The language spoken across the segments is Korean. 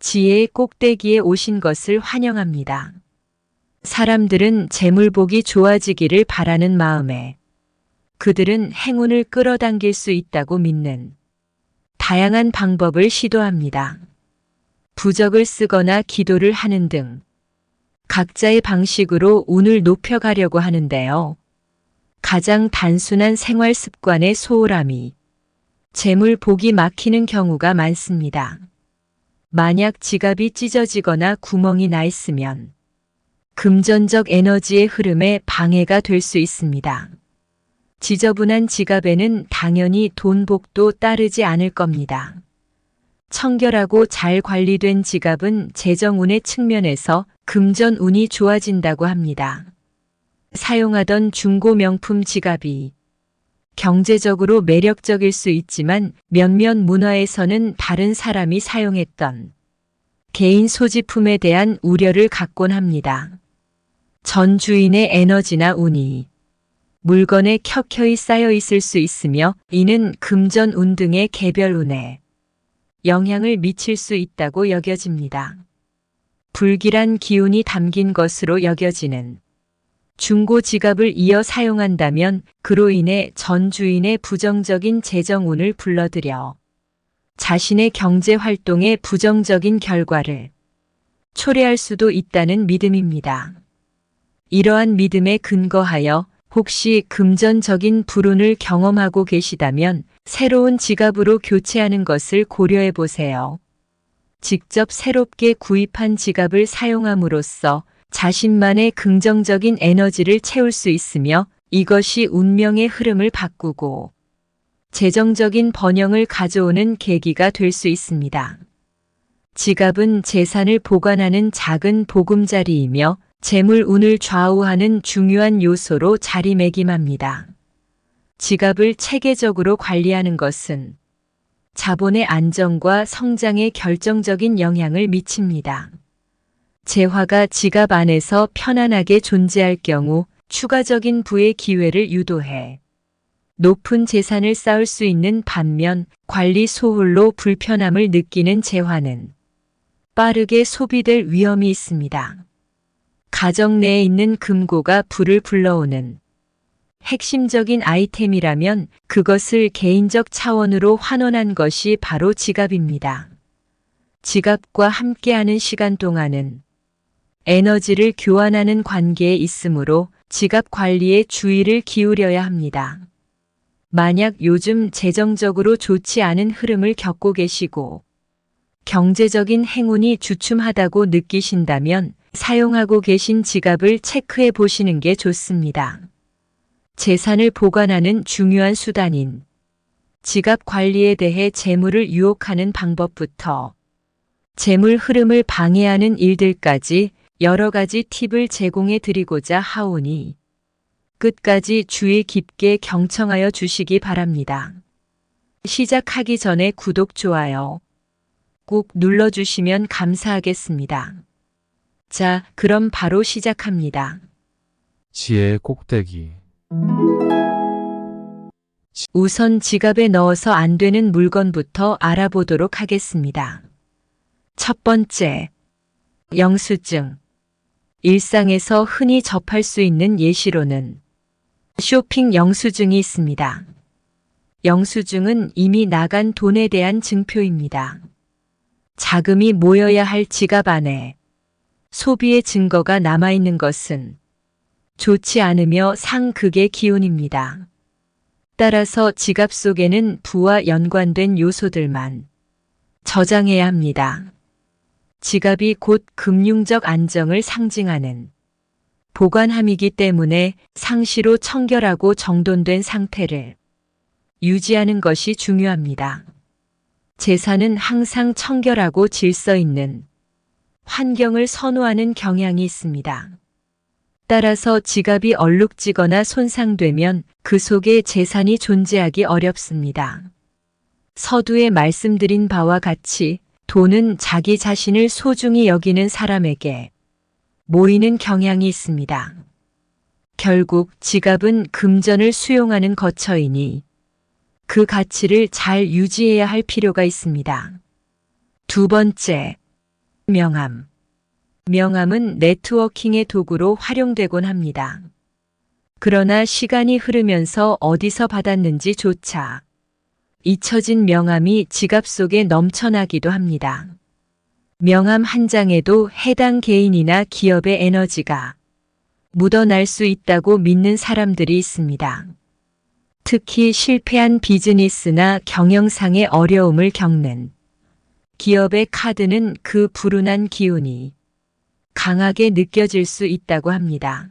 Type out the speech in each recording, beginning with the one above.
지혜의 꼭대기에 오신 것을 환영합니다. 사람들은 재물복이 좋아지기를 바라는 마음에 그들은 행운을 끌어당길 수 있다고 믿는 다양한 방법을 시도합니다. 부적을 쓰거나 기도를 하는 등 각자의 방식으로 운을 높여가려고 하는데요. 가장 단순한 생활 습관의 소홀함이 재물복이 막히는 경우가 많습니다. 만약 지갑이 찢어지거나 구멍이 나 있으면 금전적 에너지의 흐름에 방해가 될 수 있습니다. 지저분한 지갑에는 당연히 돈복도 따르지 않을 겁니다. 청결하고 잘 관리된 지갑은 재정운의 측면에서 금전운이 좋아진다고 합니다. 사용하던 중고 명품 지갑이 경제적으로 매력적일 수 있지만 몇몇 문화에서는 다른 사람이 사용했던 개인 소지품에 대한 우려를 갖곤 합니다. 전 주인의 에너지나 운이 물건에 켜켜이 쌓여 있을 수 있으며 이는 금전운 등의 개별운에 영향을 미칠 수 있다고 여겨집니다. 불길한 기운이 담긴 것으로 여겨지는 중고 지갑을 이어 사용한다면 그로 인해 전 주인의 부정적인 재정운을 불러들여 자신의 경제 활동에 부정적인 결과를 초래할 수도 있다는 믿음입니다. 이러한 믿음에 근거하여 혹시 금전적인 불운을 경험하고 계시다면 새로운 지갑으로 교체하는 것을 고려해 보세요. 직접 새롭게 구입한 지갑을 사용함으로써 자신만의 긍정적인 에너지를 채울 수 있으며 이것이 운명의 흐름을 바꾸고 재정적인 번영을 가져오는 계기가 될 수 있습니다. 지갑은 재산을 보관하는 작은 보금자리이며 재물운을 좌우하는 중요한 요소로 자리매김합니다. 지갑을 체계적으로 관리하는 것은 자본의 안정과 성장에 결정적인 영향을 미칩니다. 재화가 지갑 안에서 편안하게 존재할 경우 추가적인 부의 기회를 유도해 높은 재산을 쌓을 수 있는 반면 관리 소홀로 불편함을 느끼는 재화는 빠르게 소비될 위험이 있습니다. 가정 내에 있는 금고가 불을 불러오는 핵심적인 아이템이라면 그것을 개인적 차원으로 환원한 것이 바로 지갑입니다. 지갑과 함께하는 시간 동안은 에너지를 교환하는 관계에 있으므로 지갑 관리에 주의를 기울여야 합니다. 만약 요즘 재정적으로 좋지 않은 흐름을 겪고 계시고 경제적인 행운이 주춤하다고 느끼신다면 사용하고 계신 지갑을 체크해 보시는 게 좋습니다. 재산을 보관하는 중요한 수단인 지갑 관리에 대해 재물을 유혹하는 방법부터 재물 흐름을 방해하는 일들까지 여러 가지 팁을 제공해 드리고자 하오니 끝까지 주의 깊게 경청하여 주시기 바랍니다. 시작하기 전에 구독, 좋아요 꼭 눌러주시면 감사하겠습니다. 자, 그럼 바로 시작합니다. 지혜의 꼭대기. 우선 지갑에 넣어서 안 되는 물건부터 알아보도록 하겠습니다. 첫 번째, 영수증. 일상에서 흔히 접할 수 있는 예시로는 쇼핑 영수증이 있습니다. 영수증은 이미 나간 돈에 대한 증표입니다. 자금이 모여야 할 지갑 안에 소비의 증거가 남아있는 것은 좋지 않으며 상극의 기운입니다. 따라서 지갑 속에는 부와 연관된 요소들만 저장해야 합니다. 지갑이 곧 금융적 안정을 상징하는 보관함이기 때문에 상시로 청결하고 정돈된 상태를 유지하는 것이 중요합니다. 재산은 항상 청결하고 질서 있는 환경을 선호하는 경향이 있습니다. 따라서 지갑이 얼룩지거나 손상되면 그 속에 재산이 존재하기 어렵습니다. 서두에 말씀드린 바와 같이 돈은 자기 자신을 소중히 여기는 사람에게 모이는 경향이 있습니다. 결국 지갑은 금전을 수용하는 거처이니 그 가치를 잘 유지해야 할 필요가 있습니다. 두 번째, 명함. 명함은 네트워킹의 도구로 활용되곤 합니다. 그러나 시간이 흐르면서 어디서 받았는지조차 잊혀진 명함이 지갑 속에 넘쳐나기도 합니다. 명함 한 장에도 해당 개인이나 기업의 에너지가 묻어날 수 있다고 믿는 사람들이 있습니다. 특히 실패한 비즈니스나 경영상의 어려움을 겪는 기업의 카드는 그 불운한 기운이 강하게 느껴질 수 있다고 합니다.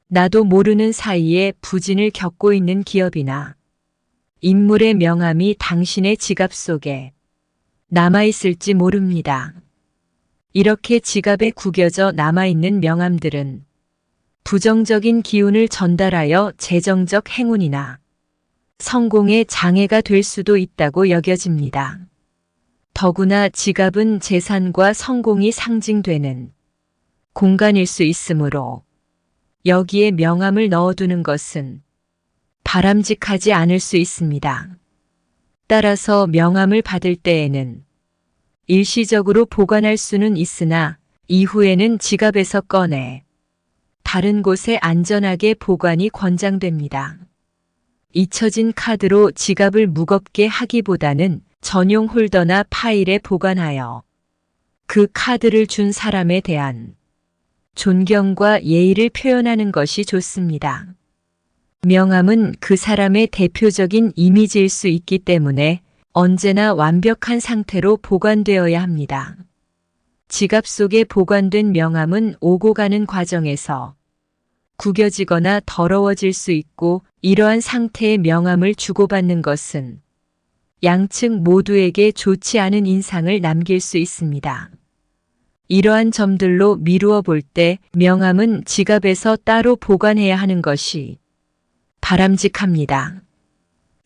나도 모르는 사이에 부진을 겪고 있는 기업이나 인물의 명함이 당신의 지갑 속에 남아있을지 모릅니다. 이렇게 지갑에 구겨져 남아있는 명함들은 부정적인 기운을 전달하여 재정적 행운이나 성공의 장애가 될 수도 있다고 여겨집니다. 더구나 지갑은 재산과 성공이 상징되는 공간일 수 있으므로 여기에 명함을 넣어두는 것은 바람직하지 않을 수 있습니다. 따라서 명함을 받을 때에는 일시적으로 보관할 수는 있으나 이후에는 지갑에서 꺼내 다른 곳에 안전하게 보관이 권장됩니다. 잊혀진 카드로 지갑을 무겁게 하기보다는 전용 홀더나 파일에 보관하여 그 카드를 준 사람에 대한 존경과 예의를 표현하는 것이 좋습니다. 명함은 그 사람의 대표적인 이미지일 수 있기 때문에 언제나 완벽한 상태로 보관되어야 합니다. 지갑 속에 보관된 명함은 오고 가는 과정에서 구겨지거나 더러워질 수 있고 이러한 상태의 명함을 주고받는 것은 양측 모두에게 좋지 않은 인상을 남길 수 있습니다. 이러한 점들로 미루어 볼 때 명함은 지갑에서 따로 보관해야 하는 것이 바람직합니다.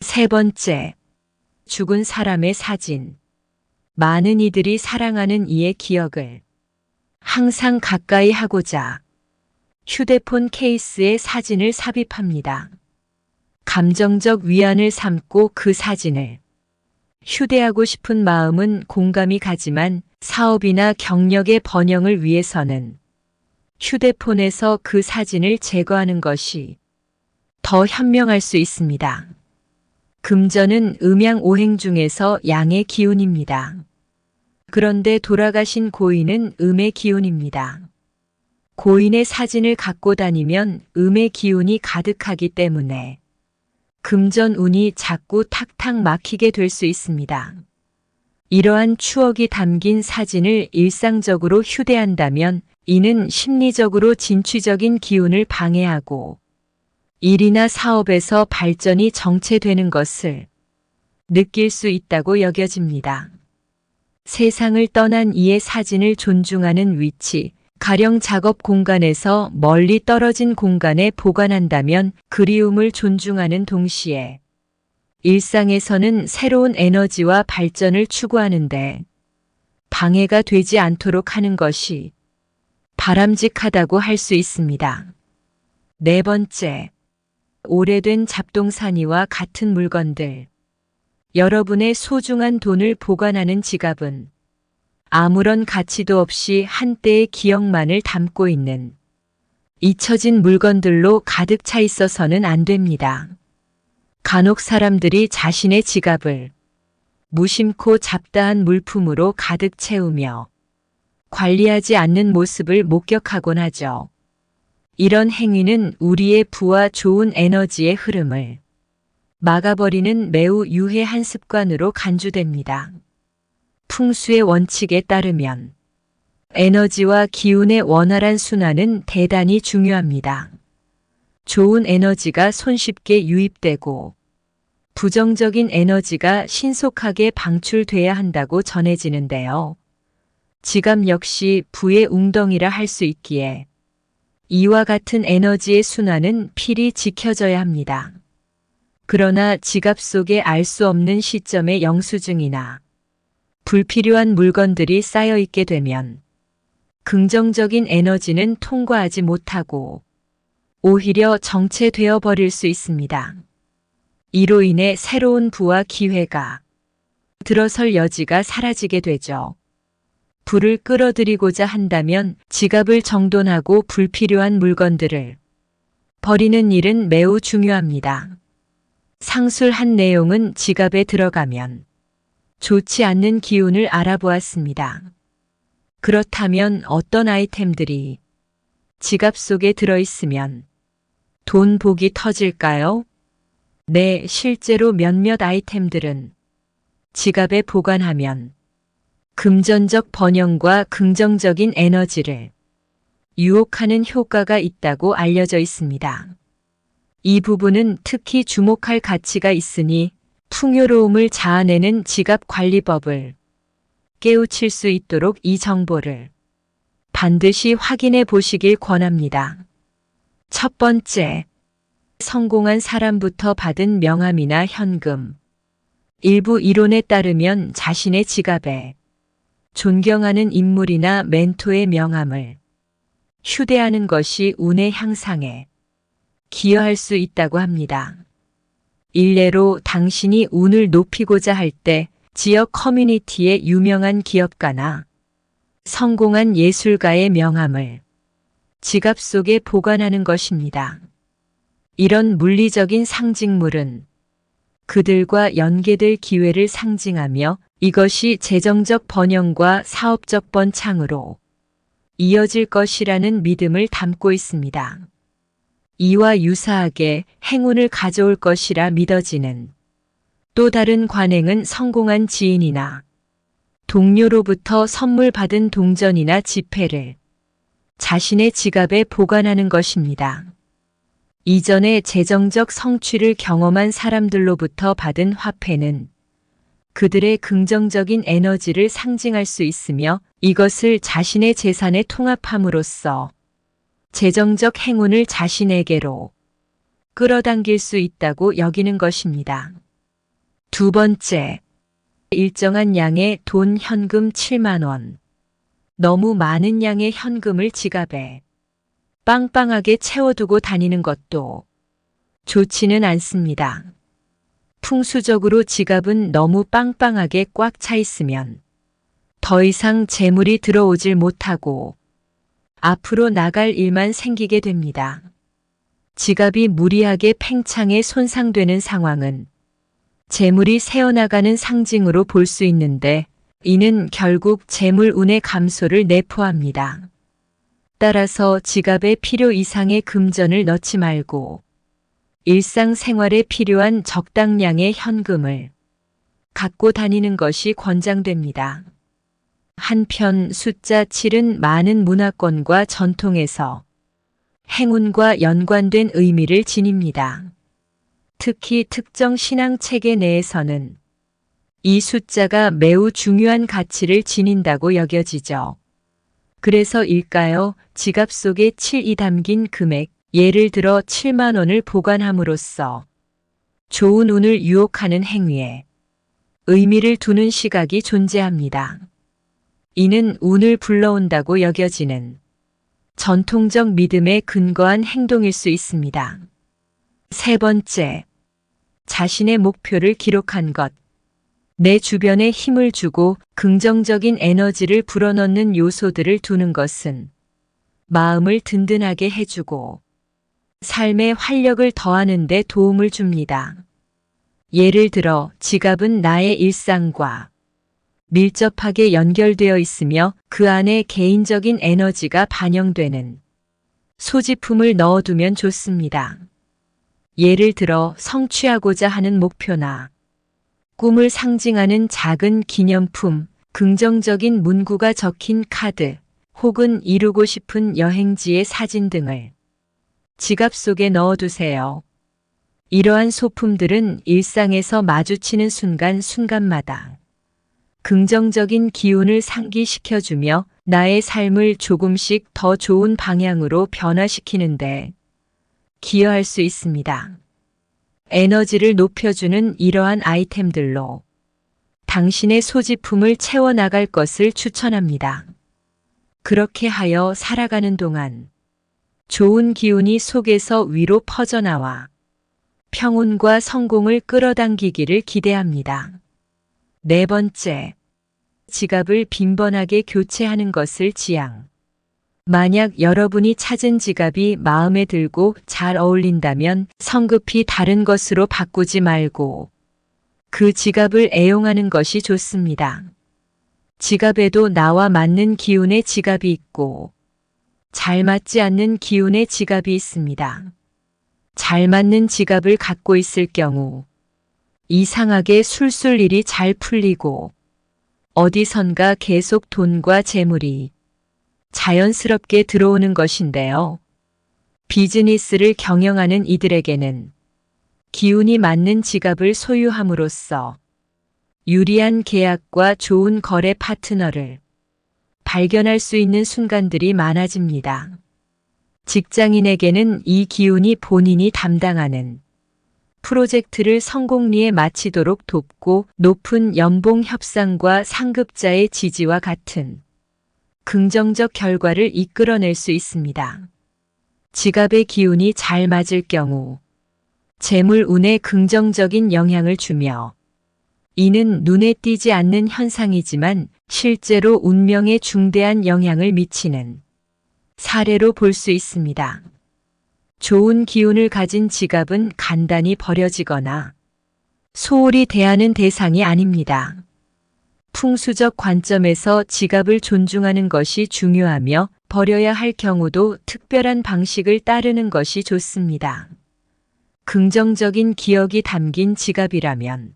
세 번째, 죽은 사람의 사진. 많은 이들이 사랑하는 이의 기억을 항상 가까이 하고자 휴대폰 케이스에 사진을 삽입합니다. 감정적 위안을 삼고 그 사진을 휴대하고 싶은 마음은 공감이 가지만 사업이나 경력의 번영을 위해서는 휴대폰에서 그 사진을 제거하는 것이 더 현명할 수 있습니다. 금전은 음양오행 중에서 양의 기운입니다. 그런데 돌아가신 고인은 음의 기운입니다. 고인의 사진을 갖고 다니면 음의 기운이 가득하기 때문에 금전 운이 자꾸 탁탁 막히게 될 수 있습니다. 이러한 추억이 담긴 사진을 일상적으로 휴대한다면 이는 심리적으로 진취적인 기운을 방해하고 일이나 사업에서 발전이 정체되는 것을 느낄 수 있다고 여겨집니다. 세상을 떠난 이의 사진을 존중하는 위치, 가령 작업 공간에서 멀리 떨어진 공간에 보관한다면 그리움을 존중하는 동시에 일상에서는 새로운 에너지와 발전을 추구하는데 방해가 되지 않도록 하는 것이 바람직하다고 할 수 있습니다. 네 번째, 오래된 잡동사니와 같은 물건들. 여러분의 소중한 돈을 보관하는 지갑은 아무런 가치도 없이 한때의 기억만을 담고 있는 잊혀진 물건들로 가득 차 있어서는 안 됩니다. 간혹 사람들이 자신의 지갑을 무심코 잡다한 물품으로 가득 채우며 관리하지 않는 모습을 목격하곤 하죠. 이런 행위는 우리의 부와 좋은 에너지의 흐름을 막아버리는 매우 유해한 습관으로 간주됩니다. 풍수의 원칙에 따르면 에너지와 기운의 원활한 순환은 대단히 중요합니다. 좋은 에너지가 손쉽게 유입되고 부정적인 에너지가 신속하게 방출돼야 한다고 전해지는데요. 지갑 역시 부의 웅덩이라 할 수 있기에 이와 같은 에너지의 순환은 필히 지켜져야 합니다. 그러나 지갑 속에 알 수 없는 시점의 영수증이나 불필요한 물건들이 쌓여 있게 되면 긍정적인 에너지는 통과하지 못하고 오히려 정체되어 버릴 수 있습니다. 이로 인해 새로운 부와 기회가 들어설 여지가 사라지게 되죠. 불을 끌어들이고자 한다면 지갑을 정돈하고 불필요한 물건들을 버리는 일은 매우 중요합니다. 상술한 내용은 지갑에 들어가면 좋지 않는 기운을 알아보았습니다. 그렇다면 어떤 아이템들이 지갑 속에 들어있으면 돈 복이 터질까요? 네, 실제로 몇몇 아이템들은 지갑에 보관하면 금전적 번영과 긍정적인 에너지를 유혹하는 효과가 있다고 알려져 있습니다. 이 부분은 특히 주목할 가치가 있으니 풍요로움을 자아내는 지갑 관리법을 깨우칠 수 있도록 이 정보를 반드시 확인해 보시길 권합니다. 첫 번째, 성공한 사람부터 받은 명함이나 현금. 일부 이론에 따르면 자신의 지갑에 존경하는 인물이나 멘토의 명함을 휴대하는 것이 운의 향상에 기여할 수 있다고 합니다. 일례로 당신이 운을 높이고자 할 때 지역 커뮤니티의 유명한 기업가나 성공한 예술가의 명함을 지갑 속에 보관하는 것입니다. 이런 물리적인 상징물은 그들과 연계될 기회를 상징하며 이것이 재정적 번영과 사업적 번창으로 이어질 것이라는 믿음을 담고 있습니다. 이와 유사하게 행운을 가져올 것이라 믿어지는 또 다른 관행은 성공한 지인이나 동료로부터 선물 받은 동전이나 지폐를 자신의 지갑에 보관하는 것입니다. 이전에 재정적 성취를 경험한 사람들로부터 받은 화폐는 그들의 긍정적인 에너지를 상징할 수 있으며 이것을 자신의 재산에 통합함으로써 재정적 행운을 자신에게로 끌어당길 수 있다고 여기는 것입니다. 두 번째, 일정한 양의 돈 현금 7만 원. 너무 많은 양의 현금을 지갑에 빵빵하게 채워두고 다니는 것도 좋지는 않습니다. 풍수적으로 지갑은 너무 빵빵하게 꽉 차 있으면 더 이상 재물이 들어오질 못하고 앞으로 나갈 일만 생기게 됩니다. 지갑이 무리하게 팽창해 손상되는 상황은 재물이 새어나가는 상징으로 볼 수 있는데 이는 결국 재물 운의 감소를 내포합니다. 따라서 지갑에 필요 이상의 금전을 넣지 말고 일상생활에 필요한 적당량의 현금을 갖고 다니는 것이 권장됩니다. 한편 숫자 7은 많은 문화권과 전통에서 행운과 연관된 의미를 지닙니다. 특히 특정 신앙 체계 내에서는 이 숫자가 매우 중요한 가치를 지닌다고 여겨지죠. 그래서일까요? 지갑 속에 7이 담긴 금액, 예를 들어 7만 원을 보관함으로써 좋은 운을 유혹하는 행위에 의미를 두는 시각이 존재합니다. 이는 운을 불러온다고 여겨지는 전통적 믿음에 근거한 행동일 수 있습니다. 세 번째, 자신의 목표를 기록한 것. 내 주변에 힘을 주고 긍정적인 에너지를 불어넣는 요소들을 두는 것은 마음을 든든하게 해주고 삶의 활력을 더하는 데 도움을 줍니다. 예를 들어 지갑은 나의 일상과 밀접하게 연결되어 있으며 그 안에 개인적인 에너지가 반영되는 소지품을 넣어두면 좋습니다. 예를 들어 성취하고자 하는 목표나 꿈을 상징하는 작은 기념품, 긍정적인 문구가 적힌 카드, 혹은 이루고 싶은 여행지의 사진 등을 지갑 속에 넣어두세요. 이러한 소품들은 일상에서 마주치는 순간마다 긍정적인 기운을 상기시켜주며 나의 삶을 조금씩 더 좋은 방향으로 변화시키는데 기여할 수 있습니다. 에너지를 높여주는 이러한 아이템들로 당신의 소지품을 채워나갈 것을 추천합니다. 그렇게 하여 살아가는 동안 좋은 기운이 속에서 위로 퍼져나와 평온과 성공을 끌어당기기를 기대합니다. 네 번째, 지갑을 빈번하게 교체하는 것을 지향. 만약 여러분이 찾은 지갑이 마음에 들고 잘 어울린다면 성급히 다른 것으로 바꾸지 말고 그 지갑을 애용하는 것이 좋습니다. 지갑에도 나와 맞는 기운의 지갑이 있고 잘 맞지 않는 기운의 지갑이 있습니다. 잘 맞는 지갑을 갖고 있을 경우 이상하게 술술 일이 잘 풀리고 어디선가 계속 돈과 재물이 자연스럽게 들어오는 것인데요. 비즈니스를 경영하는 이들에게는 기운이 맞는 지갑을 소유함으로써 유리한 계약과 좋은 거래 파트너를 발견할 수 있는 순간들이 많아집니다. 직장인에게는 이 기운이 본인이 담당하는 프로젝트를 성공리에 마치도록 돕고 높은 연봉 협상과 상급자의 지지와 같은 긍정적 결과를 이끌어낼 수 있습니다. 지갑의 기운이 잘 맞을 경우 재물 운에 긍정적인 영향을 주며 이는 눈에 띄지 않는 현상이지만 실제로 운명에 중대한 영향을 미치는 사례로 볼 수 있습니다. 좋은 기운을 가진 지갑은 간단히 버려지거나 소홀히 대하는 대상이 아닙니다. 풍수적 관점에서 지갑을 존중하는 것이 중요하며 버려야 할 경우도 특별한 방식을 따르는 것이 좋습니다. 긍정적인 기억이 담긴 지갑이라면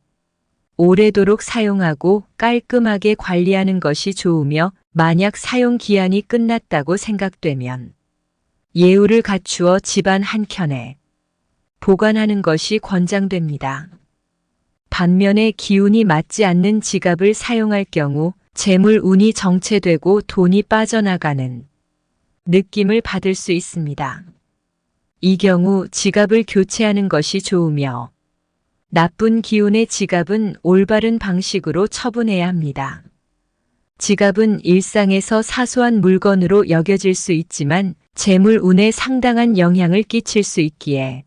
오래도록 사용하고 깔끔하게 관리하는 것이 좋으며 만약 사용 기한이 끝났다고 생각되면 예우를 갖추어 집안 한켠에 보관하는 것이 권장됩니다. 반면에 기운이 맞지 않는 지갑을 사용할 경우 재물 운이 정체되고 돈이 빠져나가는 느낌을 받을 수 있습니다. 이 경우 지갑을 교체하는 것이 좋으며 나쁜 기운의 지갑은 올바른 방식으로 처분해야 합니다. 지갑은 일상에서 사소한 물건으로 여겨질 수 있지만 재물 운에 상당한 영향을 끼칠 수 있기에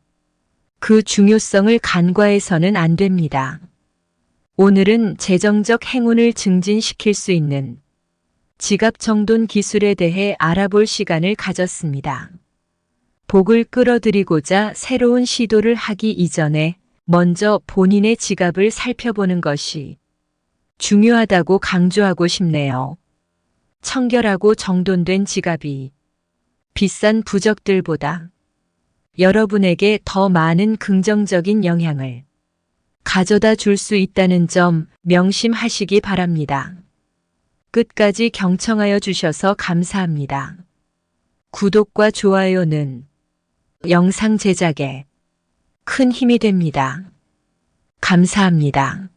그 중요성을 간과해서는 안 됩니다. 오늘은 재정적 행운을 증진시킬 수 있는 지갑 정돈 기술에 대해 알아볼 시간을 가졌습니다. 복을 끌어들이고자 새로운 시도를 하기 이전에 먼저 본인의 지갑을 살펴보는 것이 중요하다고 강조하고 싶네요. 청결하고 정돈된 지갑이 비싼 부적들보다 여러분에게 더 많은 긍정적인 영향을 가져다 줄 수 있다는 점 명심하시기 바랍니다. 끝까지 경청하여 주셔서 감사합니다. 구독과 좋아요는 영상 제작에 큰 힘이 됩니다. 감사합니다.